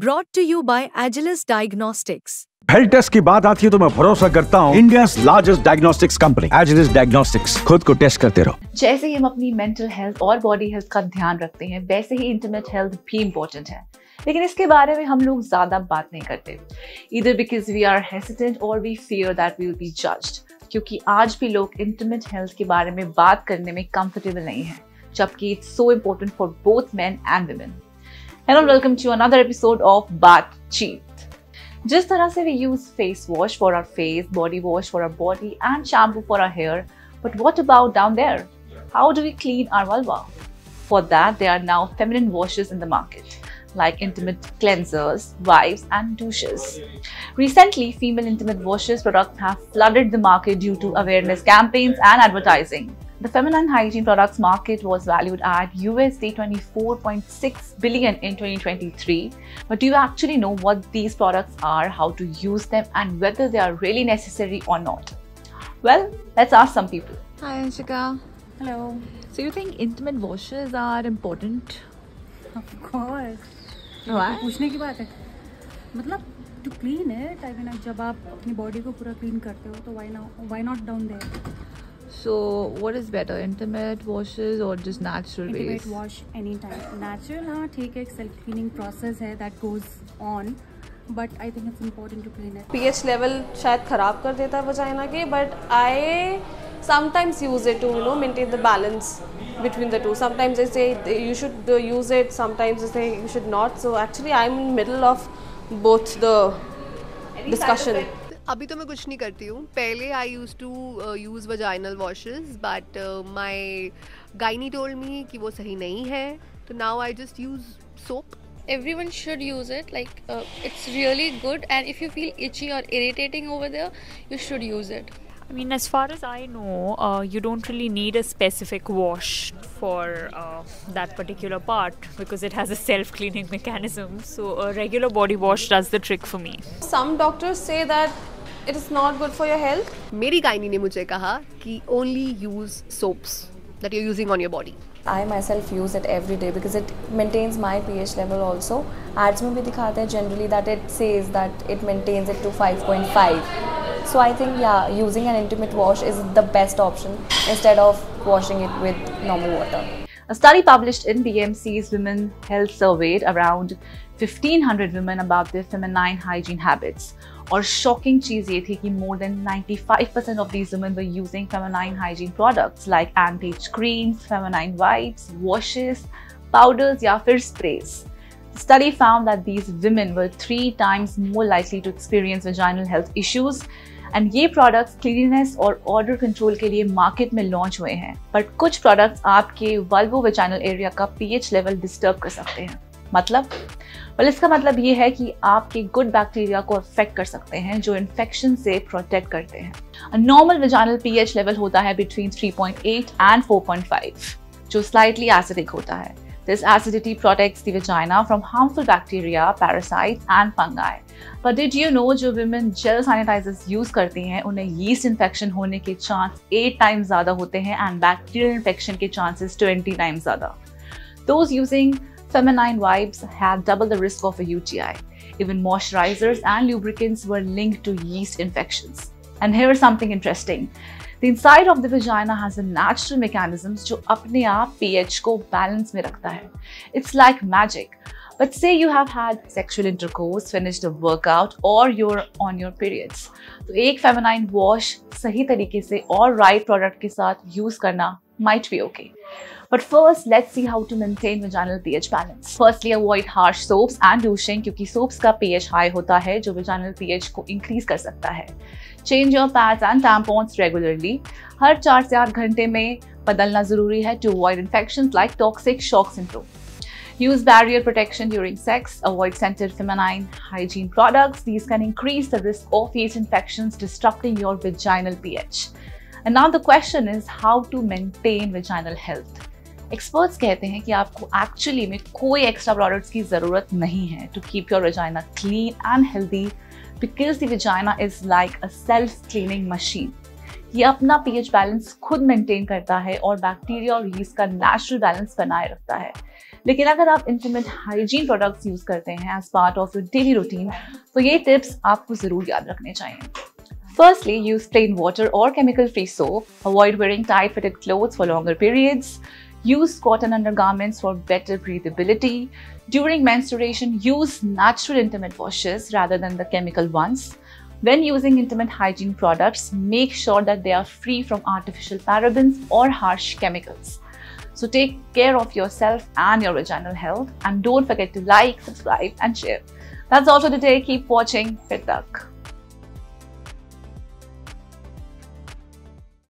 Brought to you by Agilus Diagnostics. Health test की बात आती है तो मैं भरोसा करता हूँ India's largest diagnostics company, Agilus Diagnostics। खुद को टेस्ट करते रहो। जैसे ही हम अपनी मेंटल हेल्थ और बॉडी हेल्थ का ध्यान रखते हैं, वैसे ही इंटीमेट हेल्थ भी इम्पोर्टेंट है, लेकिन इसके बारे में हम लोग ज्यादा बात नहीं करते, either because we are hesitant or we fear that we will be judged, क्योंकि आज भी लोग इंटीमेट हेल्थ के बारे में बात करने में कंफर्टेबल नहीं है, जबकि it's so important for both men and women. Hello and welcome to another episode of बातचीत। जिस तरह से we use face wash for our face, body wash for our body and shampoo for our hair, but what about down there? How do we clean our vulva? For that, there are now feminine washes in the market, like intimate cleansers, wipes and douches. Recently, female intimate washes products have flooded the market due to awareness campaigns and advertising. The feminine hygiene products market was valued at USD 24.6 billion in 2023. But do you actually know what these products are, how to use them, and whether they are really necessary or not? Well, let's ask some people. Hi Anshika. Hello. So you think intimate washes are important? Of course. Why? पूछने की बात है, मतलब to clean it, I mean, जब आप अपनी body को पूरा clean करते हो तो why not down there? So what is better, intimate washes or just natural ways? Intimate wash anytime. Natural, हाँ ठीक है, एक self cleaning process है that goes on, but I think it's important to clean it. pH level शायद खराब कर देता है vagina के, but I sometimes use it to maintain the balance between the two. Sometimes they say you should use it, sometimes they say you should not. So actually I'm in middle of both the discussion. अभी तो मैं कुछ नहीं करती हूँ। पहले I used to use vaginal washes, but my gynae told me कि वो सही नहीं है, तो now I just use soap. Everyone should use it, like it's really good, and if you feel itchy or irritating over there, you should use it. I mean, as far as I know, you don't really need a specific wash for that particular part because it has a self-cleaning mechanism. So a regular body wash does the trick for me. Some doctors say that it is not good for your health. मेरी gynae ने मुझे कहा कि only use soaps that you're using on your body. I myself use it every day because it maintains my pH level also. Ads में भी दिखाते हैं generally that it says that it maintains it to 5.5. So I think using an intimate wash is the best option instead of washing it with normal water. A study published in BMC's Women Health surveyed around 1,500 women about their feminine hygiene habits. और shocking चीज़ ये थी कि more than 95% of these women were using feminine hygiene products like anti-itch creams, feminine wipes, washes, powders या फिर sprays. The study found that these women were 3 times more likely to experience vaginal health issues. And ये products cleanliness और odor control के लिए market में launch हुए हैं, but कुछ products आपके vulvovaginal area का pH level disturb कर सकते हैं। मतलब? well, इसका मतलब ये है कि आपके good bacteria को affect कर सकते हैं, जो infection से protect करते हैं। A normal vaginal pH level होता है between 3.8 and 4.5, जो slightly acidic होता है। This acidity protects the vagina from harmful bacteria, parasites and fungi. But did you know जो women gel sanitizers use करती हैं, उन्हें yeast infection होने के chance 8 times ज़्यादा होते हैं and bacterial infection के chances 20 times ज़्यादा. Those using feminine wipes had double the risk of a UTI. Even moisturizers and lubricants were linked to yeast infections. And here's something interesting. The inside of the vagina has a natural mechanism जो अपने आप pH को balance में रखता है. It's like magic. But say you have had sexual intercourse, finished a workout, or you're on your periods. तो एक feminine wash सही तरीके से और right product के साथ use करना might be okay. But first, let's see how to maintain vaginal pH balance. Firstly, avoid harsh soaps and douching क्योंकि soaps का pH high होता है जो vaginal pH को increase कर सकता है. Change your pads and tampons regularly. हर 4 से 8 घंटे में बदलना जरूरी है to avoid infections like toxic shock syndrome. Use barrier protection during sex. Avoid scented feminine hygiene products. These can increase the risk of yeast infections disrupting your vaginal pH. And now the question is how to maintain vaginal health. Experts कहते हैं कि आपको actually में कोई extra products की ज़रूरत नहीं है to keep your vagina clean and healthy because the vagina is like a self-cleaning machine. ये अपना pH बैलेंस खुद मेंटेन करता है और बैक्टीरिया और यीस्ट का नेचुरल बैलेंस बनाए रखता है। लेकिन अगर आप इंटीमेट हाइजीन प्रोडक्ट्स यूज करते हैं as part of your daily routine तो ये टिप्स आपको जरूर याद रखने चाहिए. Firstly, use plain water or chemical-free soap. Avoid wearing tight-fitted clothes for longer periods. Use cotton undergarments for better breathability. During menstruation, use natural intimate washes rather than the chemical ones. When using intimate hygiene products, make sure that they are free from artificial parabens or harsh chemicals. So take care of yourself and your vaginal health, and don't forget to like, subscribe and share. That's all for today. Keep watching. Fit Duck.